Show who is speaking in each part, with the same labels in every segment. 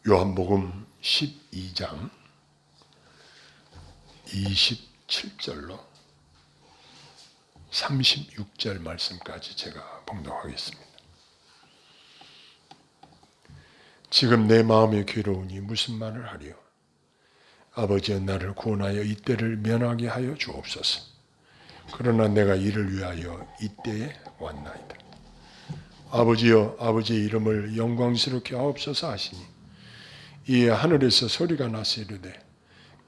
Speaker 1: 요한복음 12장 27절로 36절 말씀까지 제가 봉독하겠습니다. 지금 내 마음이 괴로우니 무슨 말을 하리요? 아버지여 나를 구원하여 이때를 면하게 하여 주옵소서. 그러나 내가 이를 위하여 이때에 왔나이다. 아버지여 아버지의 이름을 영광스럽게 하옵소서 하시니 이에 하늘에서 소리가 나서 이르되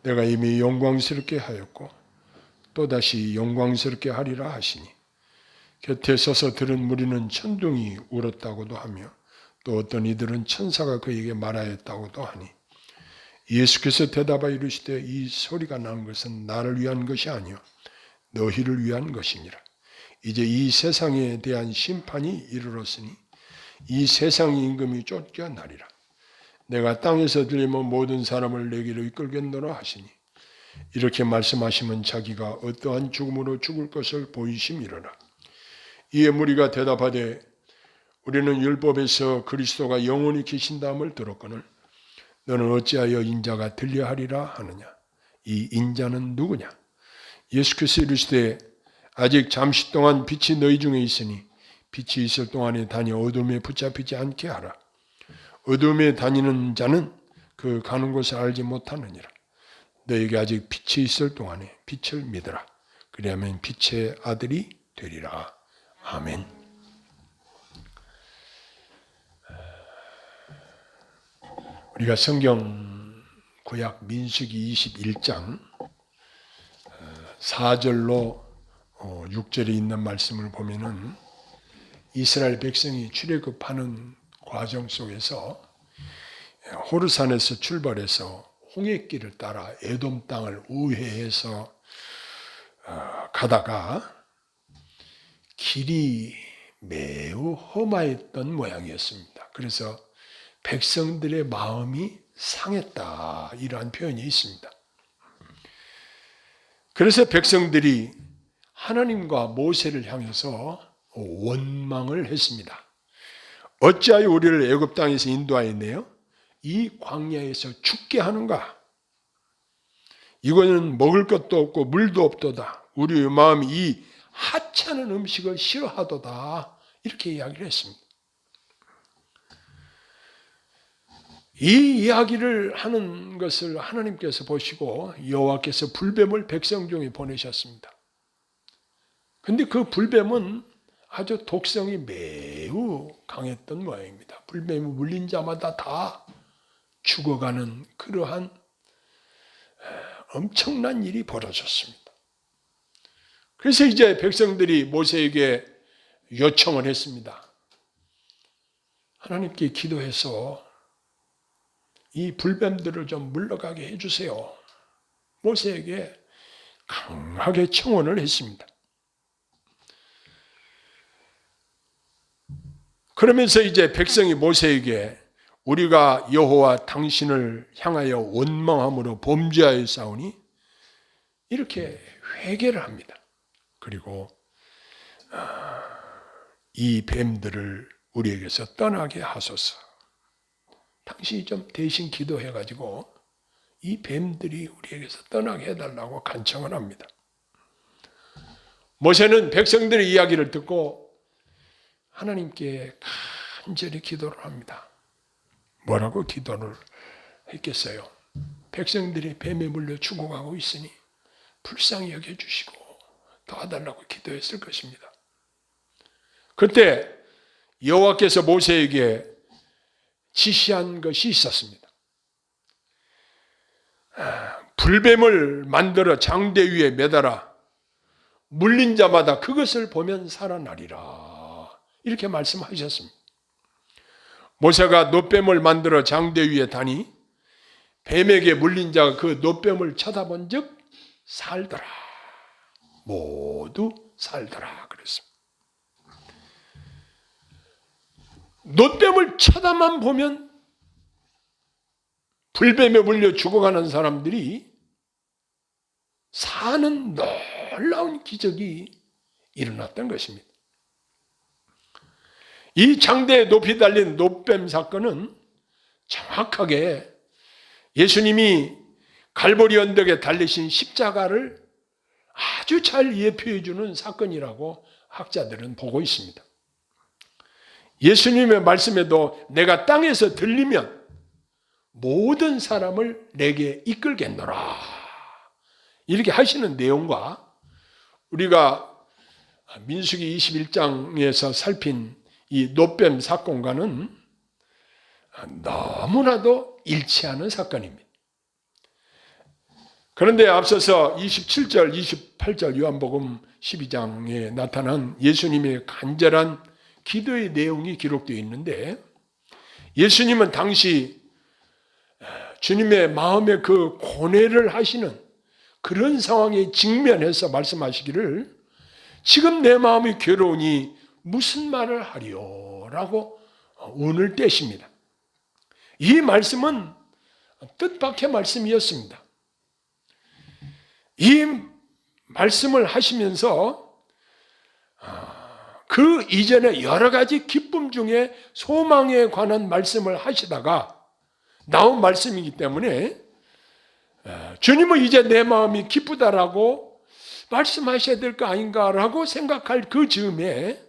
Speaker 1: 내가 이미 영광스럽게 하였고 또다시 영광스럽게 하리라 하시니 곁에 서서 들은 무리는 천둥이 울었다고도 하며 또 어떤 이들은 천사가 그에게 말하였다고도 하니 예수께서 대답하여 이르시되 이 소리가 나는 것은 나를 위한 것이 아니요 너희를 위한 것이니라. 이제 이 세상에 대한 심판이 이르렀으니 이 세상의 임금이 쫓겨나리라. 내가 땅에서 들리면 모든 사람을 내게로 이끌겠노라 하시니 이렇게 말씀하시면 자기가 어떠한 죽음으로 죽을 것을 보이심이로라. 이에 무리가 대답하되 우리는 율법에서 그리스도가 영원히 계신다함을 들었거늘 너는 어찌하여 인자가 들려하리라 하느냐. 이 인자는 누구냐? 예수께서 이르시되 아직 잠시 동안 빛이 너희 중에 있으니 빛이 있을 동안에 다니 어둠에 붙잡히지 않게 하라. 어둠에 다니는 자는 그 가는 곳을 알지 못하느니라. 너에게 아직 빛이 있을 동안에 빛을 믿으라. 그리하면 빛의 아들이 되리라. 아멘. 우리가 성경 구약 민수기 21장 4절로 6절에 있는 말씀을 보면은 이스라엘 백성이 출애굽하는 과정 속에서 호르산에서 출발해서 홍해길을 따라 에돔 땅을 우회해서 가다가 길이 매우 험하였던 모양이었습니다. 그래서 백성들의 마음이 상했다, 이러한 표현이 있습니다. 그래서 백성들이 하나님과 모세를 향해서 원망을 했습니다. 어찌하여 우리를 애굽 땅에서 인도하였네요? 이 광야에서 죽게 하는가? 이거는 먹을 것도 없고 물도 없도다. 우리의 마음이 이 하찮은 음식을 싫어하도다. 이렇게 이야기를 했습니다. 이 이야기를 하는 것을 하나님께서 보시고 여호와께서 불뱀을 백성 중에 보내셨습니다. 그런데 그 불뱀은 아주 독성이 매우 강했던 모양입니다. 불뱀이 물린 자마다 다 죽어가는 그러한 엄청난 일이 벌어졌습니다. 그래서 이제 백성들이 모세에게 요청을 했습니다. 하나님께 기도해서 이 불뱀들을 좀 물러가게 해주세요. 모세에게 강하게 청원을 했습니다. 그러면서 이제 백성이 모세에게 우리가 여호와 당신을 향하여 원망함으로 범죄하였사오니 이렇게 회개를 합니다. 그리고 이 뱀들을 우리에게서 떠나게 하소서. 당신이 좀 대신 기도해가지고 이 뱀들이 우리에게서 떠나게 해달라고 간청을 합니다. 모세는 백성들의 이야기를 듣고 하나님께 간절히 기도를 합니다. 뭐라고 기도를 했겠어요? 백성들이 뱀에 물려 죽어가고 있으니 불쌍히 여겨주시고 도와달라고 기도했을 것입니다. 그때 여호와께서 모세에게 지시한 것이 있었습니다. 불뱀을 만들어 장대 위에 매달아 물린 자마다 그것을 보면 살아나리라. 이렇게 말씀하셨습니다. 모세가 놋뱀을 만들어 장대 위에 다니 뱀에게 물린 자가 그 놋뱀을 쳐다본 즉 살더라. 모두 살더라 그랬습니다. 놋뱀을 쳐다만 보면 불뱀에 물려 죽어가는 사람들이 사는 놀라운 기적이 일어났던 것입니다. 이 장대에 높이 달린 놋뱀 사건은 정확하게 예수님이 갈보리 언덕에 달리신 십자가를 아주 잘 예표해 주는 사건이라고 학자들은 보고 있습니다. 예수님의 말씀에도 내가 땅에서 들리면 모든 사람을 내게 이끌겠노라 이렇게 하시는 내용과 우리가 민수기 21장에서 살핀 이 놋뱀 사건과는 너무나도 일치하는 사건입니다. 그런데 앞서서 27절, 28절 요한복음 12장에 나타난 예수님의 간절한 기도의 내용이 기록되어 있는데 예수님은 당시 주님의 마음의 그 고뇌를 하시는 그런 상황에 직면해서 말씀하시기를 지금 내 마음이 괴로우니 무슨 말을 하리요? 라고 운을 떼십니다. 이 말씀은 뜻밖의 말씀이었습니다. 이 말씀을 하시면서 그 이전에 여러 가지 기쁨 중에 소망에 관한 말씀을 하시다가 나온 말씀이기 때문에 주님은 이제 내 마음이 기쁘다라고 말씀하셔야 될 거 아닌가라고 생각할 그 즈음에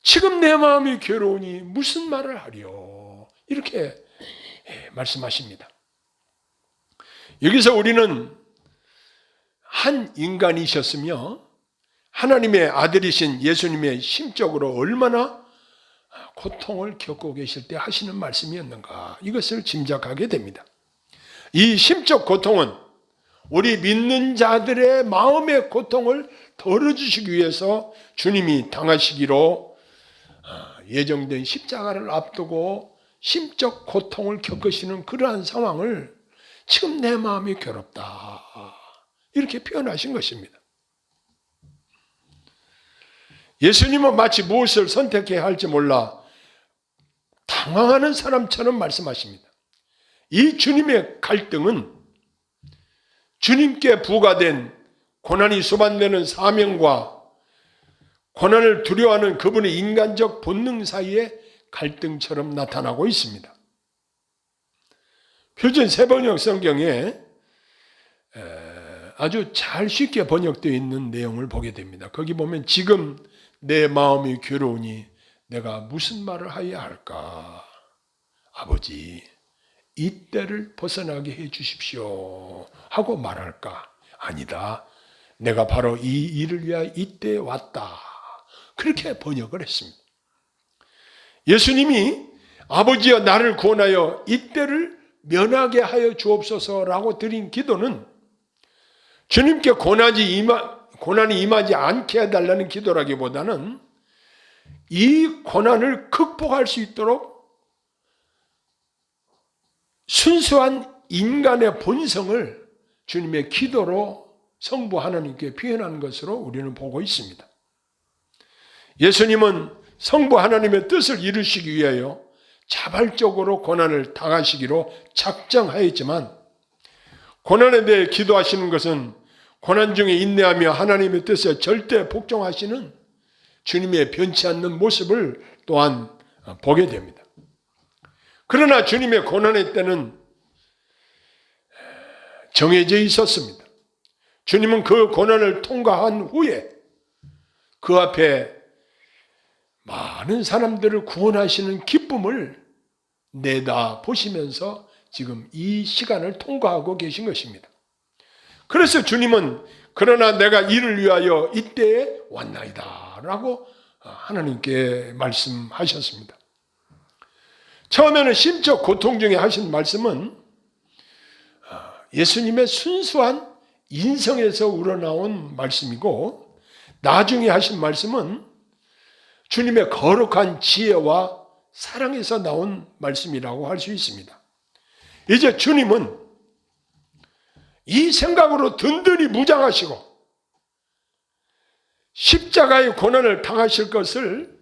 Speaker 1: 지금 내 마음이 괴로우니 무슨 말을 하리요? 이렇게 말씀하십니다. 여기서 우리는 한 인간이셨으며 하나님의 아들이신 예수님의 심적으로 얼마나 고통을 겪고 계실 때 하시는 말씀이었는가 이것을 짐작하게 됩니다. 이 심적 고통은 우리 믿는 자들의 마음의 고통을 덜어주시기 위해서 주님이 당하시기로 예정된 십자가를 앞두고 심적 고통을 겪으시는 그러한 상황을 지금 내 마음이 괴롭다 이렇게 표현하신 것입니다. 예수님은 마치 무엇을 선택해야 할지 몰라 당황하는 사람처럼 말씀하십니다. 이 주님의 갈등은 주님께 부과된 고난이 수반되는 사명과 고난을 두려워하는 그분의 인간적 본능 사이의 갈등처럼 나타나고 있습니다. 표준 세번역 성경에 아주 잘 쉽게 번역되어 있는 내용을 보게 됩니다. 거기 보면 지금 내 마음이 괴로우니 내가 무슨 말을 하여야 할까? 아버지, 이때를 벗어나게 해 주십시오 하고 말할까? 아니다. 내가 바로 이 일을 위하여 이때에 왔다. 그렇게 번역을 했습니다. 예수님이 아버지여 나를 구원하여 이때를 면하게 하여 주옵소서라고 드린 기도는 주님께 고난이 임하지 않게 해달라는 기도라기보다는 이 고난을 극복할 수 있도록 순수한 인간의 본성을 주님의 기도로 성부 하나님께 표현한 것으로 우리는 보고 있습니다. 예수님은 성부 하나님의 뜻을 이루시기 위하여 자발적으로 고난을 당하시기로 작정하였지만 고난에 대해 기도하시는 것은 고난 중에 인내하며 하나님의 뜻에 절대 복종하시는 주님의 변치 않는 모습을 또한 보게 됩니다. 그러나 주님의 고난의 때는 정해져 있었습니다. 주님은 그 고난을 통과한 후에 그 앞에 많은 사람들을 구원하시는 기쁨을 내다 보시면서 지금 이 시간을 통과하고 계신 것입니다. 그래서 주님은 그러나 내가 이를 위하여 이때에 왔나이다 라고 하나님께 말씀하셨습니다. 처음에는 심적 고통 중에 하신 말씀은 예수님의 순수한 인성에서 우러나온 말씀이고 나중에 하신 말씀은 주님의 거룩한 지혜와 사랑에서 나온 말씀이라고 할 수 있습니다. 이제 주님은 이 생각으로 든든히 무장하시고 십자가의 고난을 당하실 것을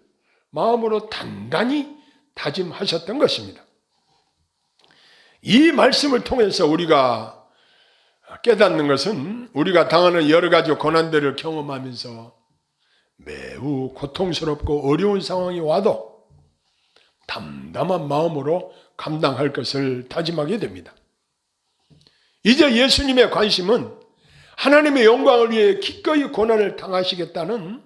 Speaker 1: 마음으로 단단히 다짐하셨던 것입니다. 이 말씀을 통해서 우리가 깨닫는 것은 우리가 당하는 여러 가지 고난들을 경험하면서 매우 고통스럽고 어려운 상황이 와도 담담한 마음으로 감당할 것을 다짐하게 됩니다. 이제 예수님의 관심은 하나님의 영광을 위해 기꺼이 고난을 당하시겠다는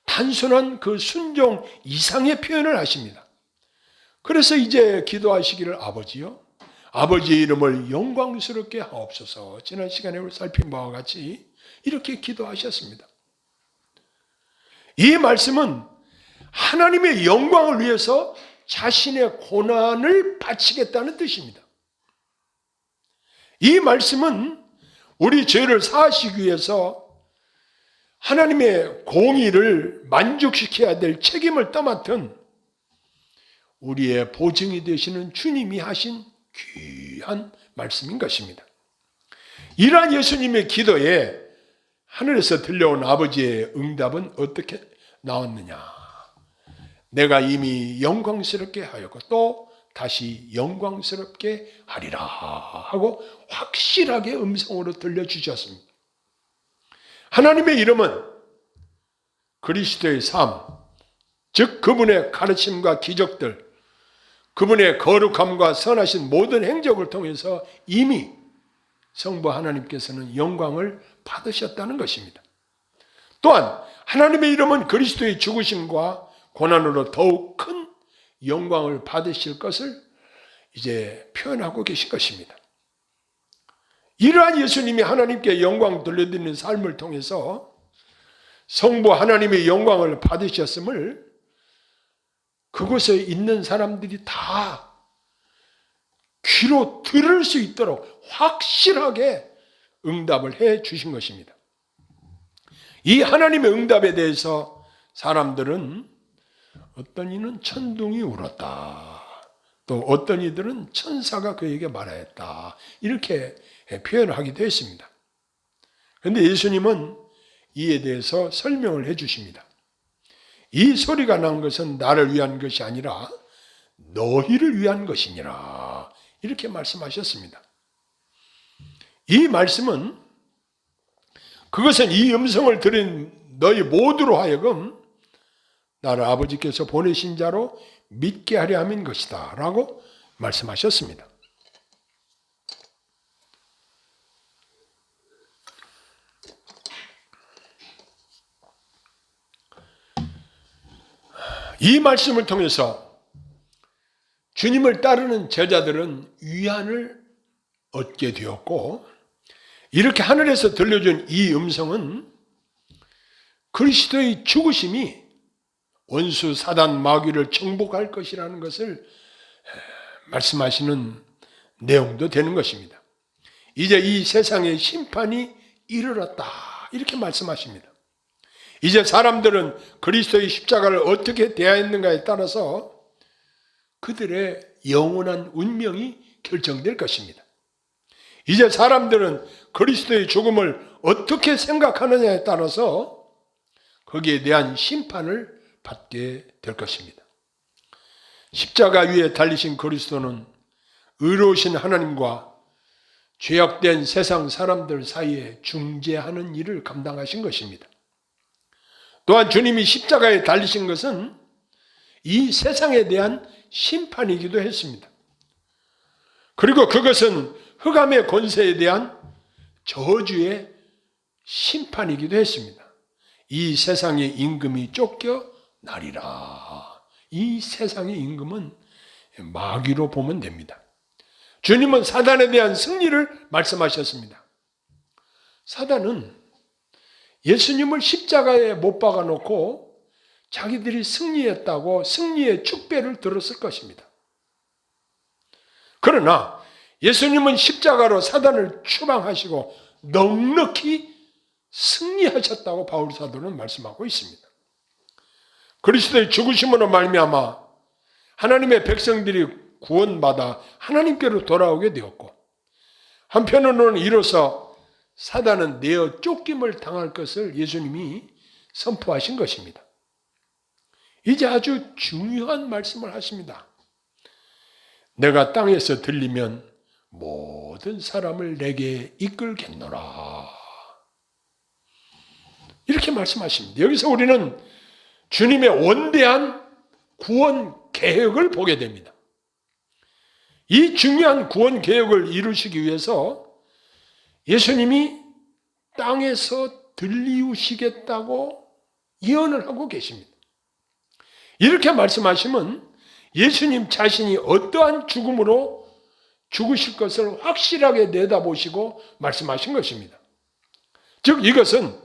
Speaker 1: 단순한 그 순종 이상의 표현을 하십니다. 그래서 이제 기도하시기를 아버지요, 아버지의 이름을 영광스럽게 하옵소서. 지난 시간에 우리 살핀 바와 같이 이렇게 기도하셨습니다. 이 말씀은 하나님의 영광을 위해서 자신의 고난을 바치겠다는 뜻입니다. 이 말씀은 우리 죄를 사하시기 위해서 하나님의 공의를 만족시켜야 될 책임을 떠맡은 우리의 보증이 되시는 주님이 하신 귀한 말씀인 것입니다. 이러한 예수님의 기도에 하늘에서 들려온 아버지의 응답은 어떻게 나왔느냐? 내가 이미 영광스럽게 하였고 또 다시 영광스럽게 하리라 하고 확실하게 음성으로 들려주셨습니다. 하나님의 이름은 그리스도의 삶, 즉 그분의 가르침과 기적들, 그분의 거룩함과 선하신 모든 행적을 통해서 이미 성부 하나님께서는 영광을 받으셨다는 것입니다. 또한 하나님의 이름은 그리스도의 죽으심과 고난으로 더욱 큰 영광을 받으실 것을 이제 표현하고 계신 것입니다. 이러한 예수님이 하나님께 영광 돌려드리는 삶을 통해서 성부 하나님의 영광을 받으셨음을 그곳에 있는 사람들이 다 귀로 들을 수 있도록 확실하게 응답을 해 주신 것입니다. 이 하나님의 응답에 대해서 사람들은 어떤 이는 천둥이 울었다, 또 어떤 이들은 천사가 그에게 말하였다, 이렇게 표현을 하기도 했습니다. 그런데 예수님은 이에 대해서 설명을 해 주십니다. 이 소리가 난 것은 나를 위한 것이 아니라 너희를 위한 것이니라, 이렇게 말씀하셨습니다. 이 말씀은 그것은 이 음성을 들은 너희 모두로 하여금 나를 아버지께서 보내신 자로 믿게 하려 함인 것이다 라고 말씀하셨습니다. 이 말씀을 통해서 주님을 따르는 제자들은 위안을 얻게 되었고, 이렇게 하늘에서 들려준 이 음성은 그리스도의 죽으심이 원수 사단 마귀를 정복할 것이라는 것을 말씀하시는 내용도 되는 것입니다. 이제 이 세상의 심판이 이르렀다, 이렇게 말씀하십니다. 이제 사람들은 그리스도의 십자가를 어떻게 대하였는가에 따라서 그들의 영원한 운명이 결정될 것입니다. 이제 사람들은 그리스도의 죽음을 어떻게 생각하느냐에 따라서 거기에 대한 심판을 받게 될 것입니다. 십자가 위에 달리신 그리스도는 의로우신 하나님과 죄악된 세상 사람들 사이에 중재하는 일을 감당하신 것입니다. 또한 주님이 십자가에 달리신 것은 이 세상에 대한 심판이기도 했습니다. 그리고 그것은 흑암의 권세에 대한 저주의 심판이기도 했습니다. 이 세상의 임금이 쫓겨나리라. 이 세상의 임금은 마귀로 보면 됩니다. 주님은 사단에 대한 승리를 말씀하셨습니다. 사단은 예수님을 십자가에 못 박아 놓고 자기들이 승리했다고 승리의 축배를 들었을 것입니다. 그러나 예수님은 십자가로 사단을 추방하시고 넉넉히 승리하셨다고 바울 사도는 말씀하고 있습니다. 그리스도의 죽으심으로 말미암아 하나님의 백성들이 구원받아 하나님께로 돌아오게 되었고, 한편으로는 이로써 사단은 내어 쫓김을 당할 것을 예수님이 선포하신 것입니다. 이제 아주 중요한 말씀을 하십니다. 내가 땅에서 들리면 모든 사람을 내게 이끌겠노라, 이렇게 말씀하십니다. 여기서 우리는 주님의 원대한 구원 계획을 보게 됩니다. 이 중요한 구원 개혁을 이루시기 위해서 예수님이 땅에서 들리우시겠다고 예언을 하고 계십니다. 이렇게 말씀하시면 예수님 자신이 어떠한 죽음으로 죽으실 것을 확실하게 내다보시고 말씀하신 것입니다. 즉 이것은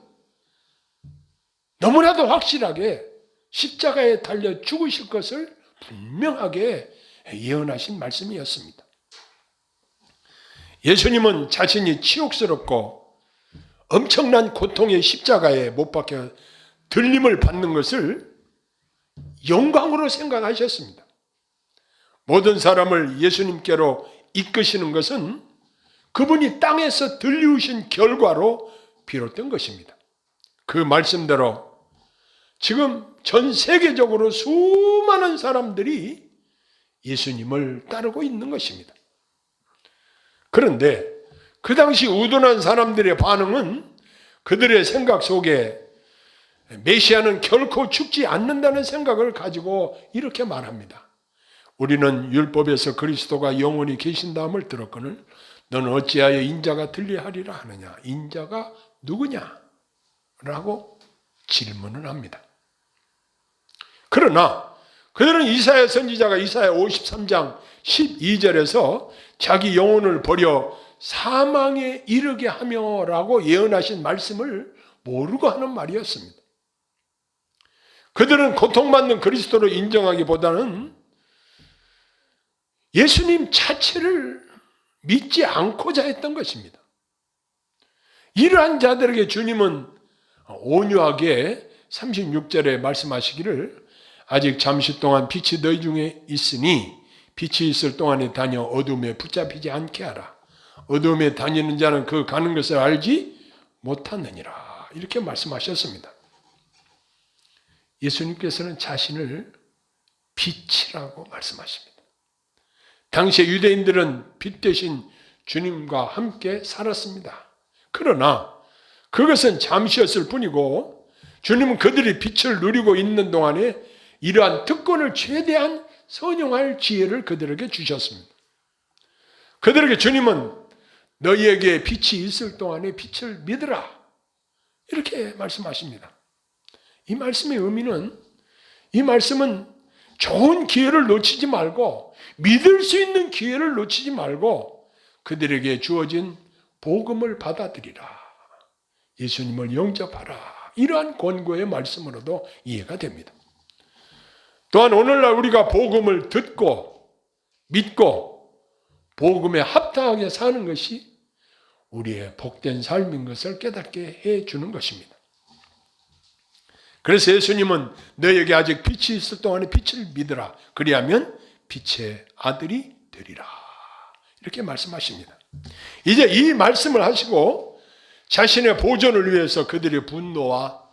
Speaker 1: 너무나도 확실하게 십자가에 달려 죽으실 것을 분명하게 예언하신 말씀이었습니다. 예수님은 자신이 치욕스럽고 엄청난 고통의 십자가에 못 박혀 들림을 받는 것을 영광으로 생각하셨습니다. 모든 사람을 예수님께로 이끄시는 것은 그분이 땅에서 들리우신 결과로 비롯된 것입니다. 그 말씀대로 지금 전 세계적으로 수많은 사람들이 예수님을 따르고 있는 것입니다. 그런데 그 당시 우둔한 사람들의 반응은 그들의 생각 속에 메시아는 결코 죽지 않는다는 생각을 가지고 이렇게 말합니다. 우리는 율법에서 그리스도가 영원히 계신다함을 들었거늘 너는 어찌하여 인자가 들리하리라 하느냐. 인자가 누구냐? 라고 질문을 합니다. 그러나 그들은 이사야 선지자가 이사야 53장 12절에서 자기 영혼을 버려 사망에 이르게 하며 라고 예언하신 말씀을 모르고 하는 말이었습니다. 그들은 고통받는 그리스도를 인정하기보다는 예수님 자체를 믿지 않고자 했던 것입니다. 이러한 자들에게 주님은 온유하게 36절에 말씀하시기를 아직 잠시 동안 빛이 너희 중에 있으니 빛이 있을 동안에 다녀 어둠에 붙잡히지 않게 하라. 어둠에 다니는 자는 그 가는 것을 알지 못하느니라. 이렇게 말씀하셨습니다. 예수님께서는 자신을 빛이라고 말씀하십니다. 당시에 유대인들은 빛 대신 주님과 함께 살았습니다. 그러나 그것은 잠시였을 뿐이고 주님은 그들이 빛을 누리고 있는 동안에 이러한 특권을 최대한 선용할 지혜를 그들에게 주셨습니다. 그들에게 주님은 너희에게 빛이 있을 동안에 빛을 믿으라. 이렇게 말씀하십니다. 이 말씀의 의미는 이 말씀은 좋은 기회를 놓치지 말고 믿을 수 있는 기회를 놓치지 말고 그들에게 주어진 복음을 받아들이라. 예수님을 영접하라. 이러한 권고의 말씀으로도 이해가 됩니다. 또한 오늘날 우리가 복음을 듣고 믿고 복음에 합당하게 사는 것이 우리의 복된 삶인 것을 깨닫게 해주는 것입니다. 그래서 예수님은 너에게 아직 빛이 있을 동안에 빛을 믿으라. 그리하면 빛의 아들이 되리라. 이렇게 말씀하십니다. 이제 이 말씀을 하시고 자신의 보존을 위해서 그들의 분노와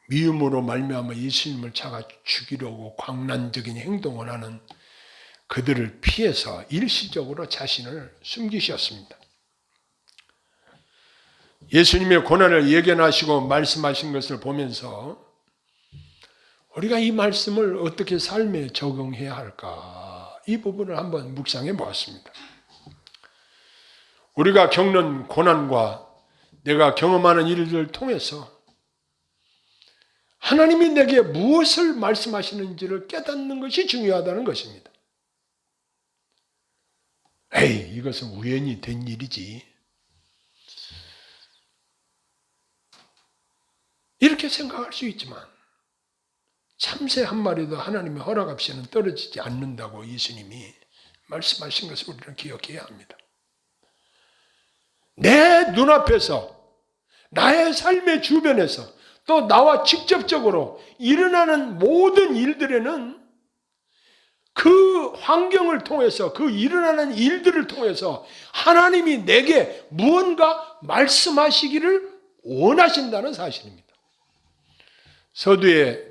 Speaker 1: 미움으로 말미암아 예수님을 잡아 죽이려고 광란적인 행동을 하는 그들을 피해서 일시적으로 자신을 숨기셨습니다. 예수님의 고난을 예견하시고 말씀하신 것을 보면서 우리가 이 말씀을 어떻게 삶에 적용해야 할까? 이 부분을 한번 묵상해 보았습니다. 우리가 겪는 고난과 내가 경험하는 일들을 통해서 하나님이 내게 무엇을 말씀하시는지를 깨닫는 것이 중요하다는 것입니다. 에이, 이것은 우연히 된 일이지. 이렇게 생각할 수 있지만 참새 한 마리도 하나님의 허락 없이는 떨어지지 않는다고 예수님이 말씀하신 것을 우리는 기억해야 합니다. 내 눈앞에서 나의 삶의 주변에서 또 나와 직접적으로 일어나는 모든 일들에는 그 환경을 통해서 그 일어나는 일들을 통해서 하나님이 내게 무언가 말씀하시기를 원하신다는 사실입니다. 서두에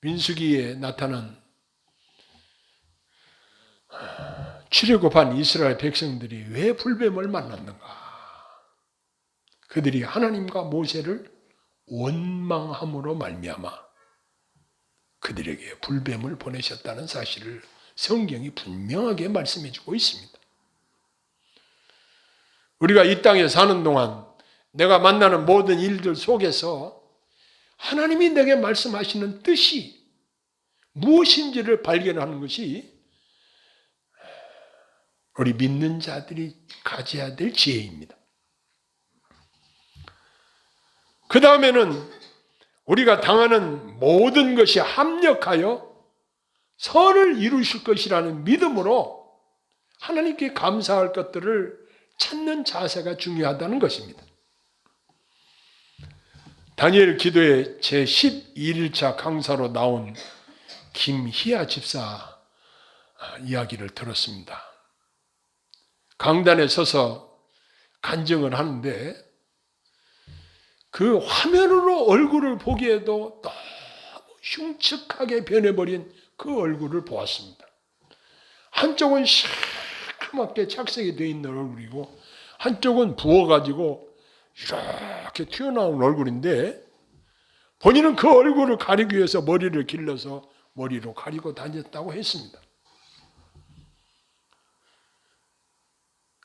Speaker 1: 민수기에 나타난 출애굽한 이스라엘 백성들이 왜 불뱀을 만났는가? 그들이 하나님과 모세를 원망함으로 말미암아 그들에게 불뱀을 보내셨다는 사실을 성경이 분명하게 말씀해 주고 있습니다. 우리가 이 땅에 사는 동안 내가 만나는 모든 일들 속에서 하나님이 내게 말씀하시는 뜻이 무엇인지를 발견하는 것이 우리 믿는 자들이 가져야 될 지혜입니다. 그 다음에는 우리가 당하는 모든 것이 합력하여 선을 이루실 것이라는 믿음으로 하나님께 감사할 것들을 찾는 자세가 중요하다는 것입니다. 다니엘 기도의 제11일차 강사로 나온 김희아 집사 이야기를 들었습니다. 강단에 서서 간증을 하는데 그 화면으로 얼굴을 보기에도 너무 흉측하게 변해버린 그 얼굴을 보았습니다. 한쪽은 시커멓게 착색이 되어 있는 얼굴이고 한쪽은 부어가지고 이렇게 튀어나온 얼굴인데 본인은 그 얼굴을 가리기 위해서 머리를 길러서 머리로 가리고 다녔다고 했습니다.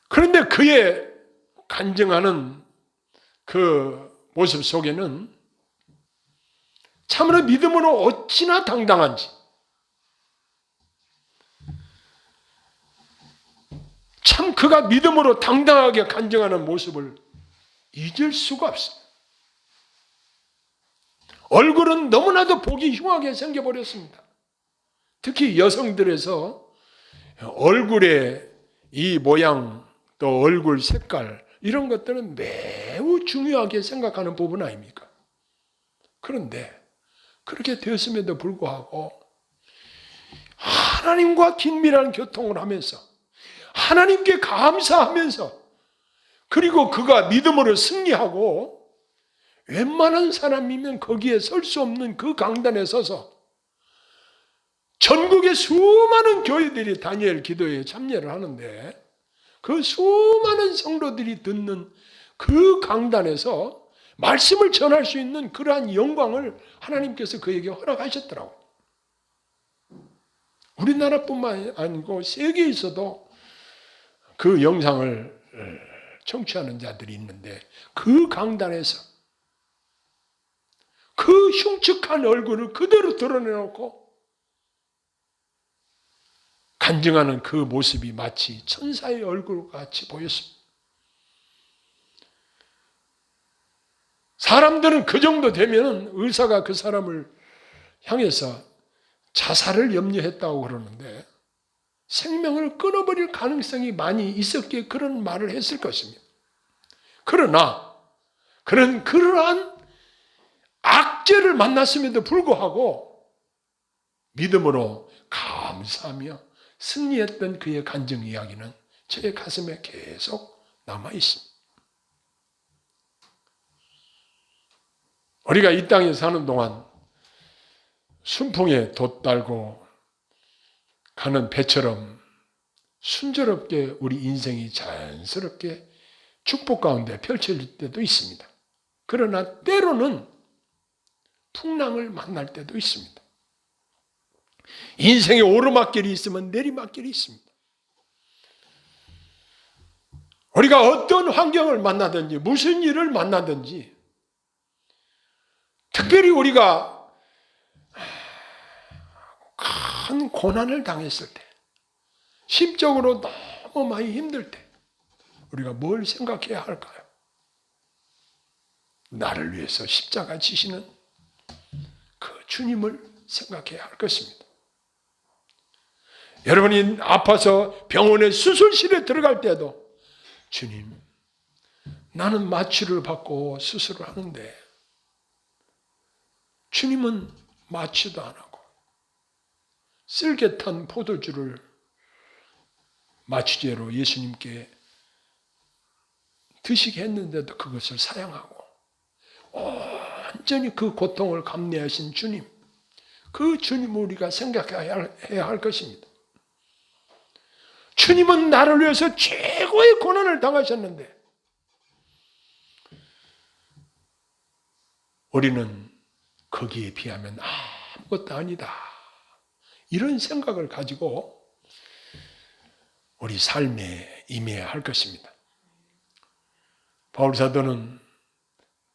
Speaker 1: 그런데 그의 간증하는 그 모습 속에는 참으로 믿음으로 어찌나 당당한지, 참 그가 믿음으로 당당하게 간증하는 모습을 잊을 수가 없습니다. 얼굴은 너무나도 보기 흉하게 생겨버렸습니다. 특히 여성들에서 얼굴의 이 모양 또 얼굴 색깔 이런 것들은 매우 중요하게 생각하는 부분 아닙니까? 그런데 그렇게 되었음에도 불구하고 하나님과 긴밀한 교통을 하면서 하나님께 감사하면서 그리고 그가 믿음으로 승리하고 웬만한 사람이면 거기에 설 수 없는 그 강단에 서서 전국의 수많은 교회들이 다니엘 기도에 참여를 하는데 그 수많은 성도들이 듣는 그 강단에서 말씀을 전할 수 있는 그러한 영광을 하나님께서 그에게 허락하셨더라고요. 우리나라뿐만 아니고 세계에서도 그 영상을 청취하는 자들이 있는데 그 강단에서 그 흉측한 얼굴을 그대로 드러내놓고 간증하는 그 모습이 마치 천사의 얼굴같이 보였습니다. 사람들은 그 정도 되면 의사가 그 사람을 향해서 자살을 염려했다고 그러는데 생명을 끊어버릴 가능성이 많이 있었기에 그런 말을 했을 것입니다. 그러나 그는 그러한 악죄를 만났음에도 불구하고 믿음으로 감사하며 승리했던 그의 간증 이야기는 제 가슴에 계속 남아 있습니다. 우리가 이 땅에 사는 동안 순풍에 돛달고 가는 배처럼 순조롭게 우리 인생이 자연스럽게 축복 가운데 펼쳐질 때도 있습니다. 그러나 때로는 풍랑을 만날 때도 있습니다. 인생에 오르막길이 있으면 내리막길이 있습니다. 우리가 어떤 환경을 만나든지 무슨 일을 만나든지 특별히 우리가 큰 고난을 당했을 때 심적으로 너무 많이 힘들 때 우리가 뭘 생각해야 할까요? 나를 위해서 십자가 지시는 그 주님을 생각해야 할 것입니다. 여러분이 아파서 병원의 수술실에 들어갈 때도 주님, 나는 마취를 받고 수술을 하는데 주님은 마취도 안 하고 쓸개 탄 포도주를 마취제로 예수님께 드시게 했는데도 그것을 사양하고 완전히 그 고통을 감내하신 주님, 그 주님을 우리가 생각해야 할 것입니다. 주님은 나를 위해서 최고의 고난을 당하셨는데 우리는 거기에 비하면 아무것도 아니다. 이런 생각을 가지고 우리 삶에 임해야 할 것입니다. 바울 사도는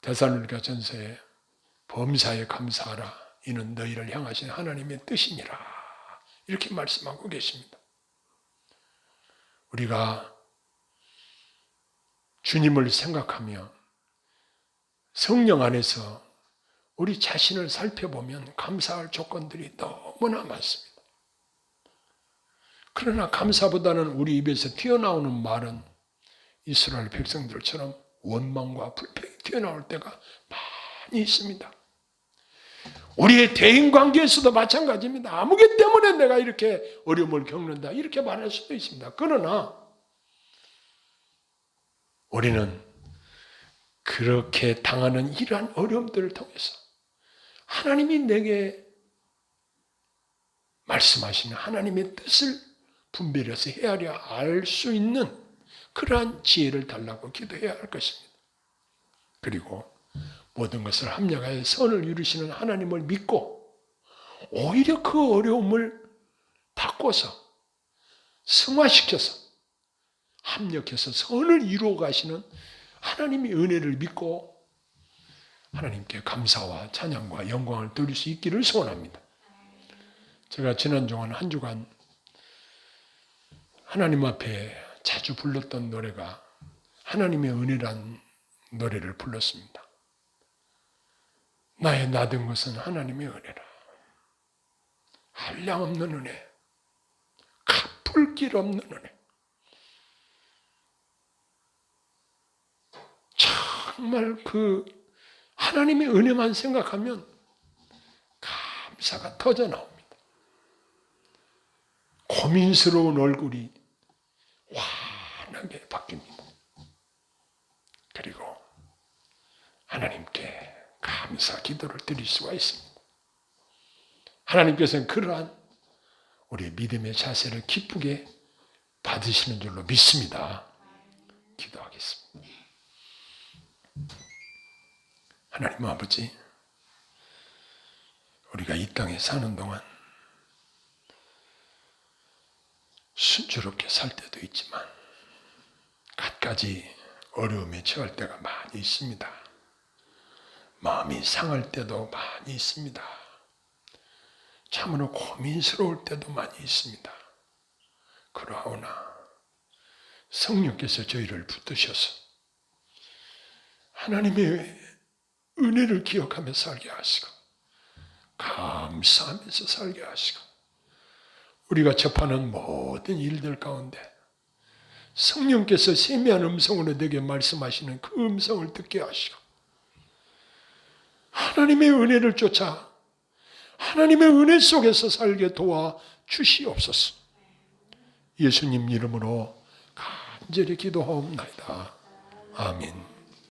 Speaker 1: 데살로니가 전서에 범사에 감사하라. 이는 너희를 향하신 하나님의 뜻이니라. 이렇게 말씀하고 계십니다. 우리가 주님을 생각하며 성령 안에서 우리 자신을 살펴보면 감사할 조건들이 너무나 많습니다. 그러나 감사보다는 우리 입에서 튀어나오는 말은 이스라엘 백성들처럼 원망과 불평이 튀어나올 때가 많이 있습니다. 우리의 대인관계에서도 마찬가지입니다. 아무개 때문에 내가 이렇게 어려움을 겪는다 이렇게 말할 수도 있습니다. 그러나 우리는 그렇게 당하는 이러한 어려움들을 통해서 하나님이 내게 말씀하시는 하나님의 뜻을 분별해서 헤아려 알 수 있는 그러한 지혜를 달라고 기도해야 할 것입니다. 그리고 모든 것을 합력하여 선을 이루시는 하나님을 믿고 오히려 그 어려움을 바꿔서 승화시켜서 합력해서 선을 이루어 가시는 하나님의 은혜를 믿고 하나님께 감사와 찬양과 영광을 드릴 수 있기를 소원합니다. 제가 지난 동안 한 주간 하나님 앞에 자주 불렀던 노래가 하나님의 은혜란 노래를 불렀습니다. 나의 나된 것은 하나님의 은혜라. 한량없는 은혜, 갚을 길 없는 은혜. 정말 그 하나님의 은혜만 생각하면 감사가 터져 나옵니다. 고민스러운 얼굴이 환하게 바뀝니다. 그리고 하나님께 감사 기도를 드릴 수가 있습니다. 하나님께서는 그러한 우리의 믿음의 자세를 기쁘게 받으시는 줄로 믿습니다. 기도하겠습니다. 하나님 아버지, 우리가 이 땅에 사는 동안 순조롭게 살 때도 있지만 갖가지 어려움에 처할 때가 많이 있습니다. 마음이 상할 때도 많이 있습니다. 참으로 고민스러울 때도 많이 있습니다. 그러하오나 성령께서 저희를 붙드셔서 하나님의 은혜를 기억하며 살게 하시고 감사하면서 살게 하시고 우리가 접하는 모든 일들 가운데 성령께서 세미한 음성으로 내게 말씀하시는 그 음성을 듣게 하시고 하나님의 은혜를 쫓아 하나님의 은혜 속에서 살게 도와 주시옵소서. 예수님 이름으로 간절히 기도하옵나이다. 아멘.